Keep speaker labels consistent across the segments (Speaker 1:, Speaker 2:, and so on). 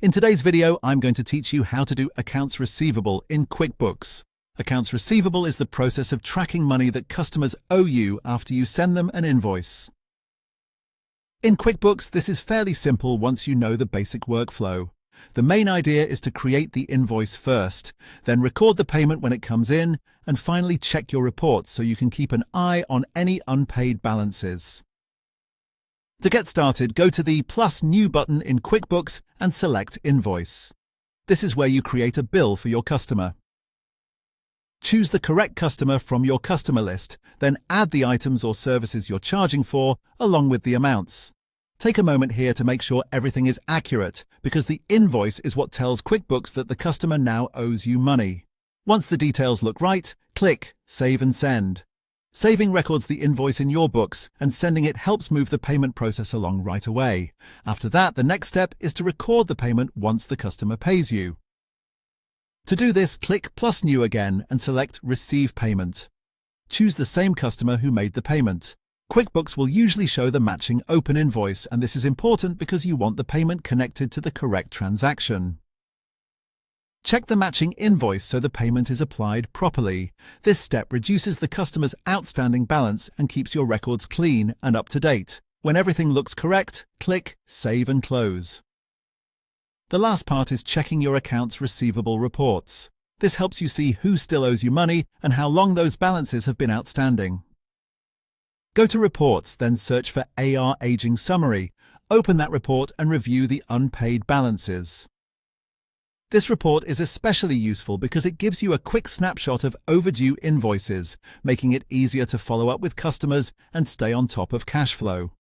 Speaker 1: In today's video, I'm going to teach you how to do accounts receivable in QuickBooks. Accounts receivable is the process of tracking money that customers owe you after you send them an invoice. In QuickBooks, this is fairly simple once you know the basic workflow. The main idea is to create the invoice first, then record the payment when it comes in, and finally check your reports so you can keep an eye on any unpaid balances. To get started, go to the plus New button in QuickBooks and select Invoice. This is where you create a bill for your customer. Choose the correct customer from your customer list, then add the items or services you're charging for, along with the amounts. Take a moment here to make sure everything is accurate, because the invoice is what tells QuickBooks that the customer now owes you money. Once the details look right, click Save and Send. Saving records the invoice in your books, and sending it helps move the payment process along right away. After that, the next step is to record the payment once the customer pays you. To do this, click plus New again and select Receive Payment. Choose the same customer who made the payment. QuickBooks will usually show the matching open invoice, and this is important because you want the payment connected to the correct transaction. Check the matching invoice so the payment is applied properly. This step reduces the customer's outstanding balance and keeps your records clean and up to date. When everything looks correct, click Save and Close. The last part is checking your accounts receivable reports. This helps you see who still owes you money and how long those balances have been outstanding. Go to Reports, then search for AR Aging Summary. Open that report and review the unpaid balances. This report is especially useful because it gives you a quick snapshot of overdue invoices, making it easier to follow up with customers and stay on top of cash flow.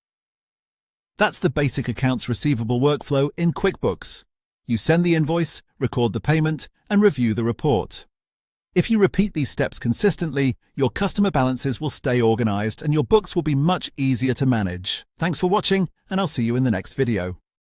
Speaker 1: That's the basic accounts receivable workflow in QuickBooks. You send the invoice, record the payment, and review the report. If you repeat these steps consistently, your customer balances will stay organized and your books will be much easier to manage. Thanks for watching, and I'll see you in the next video.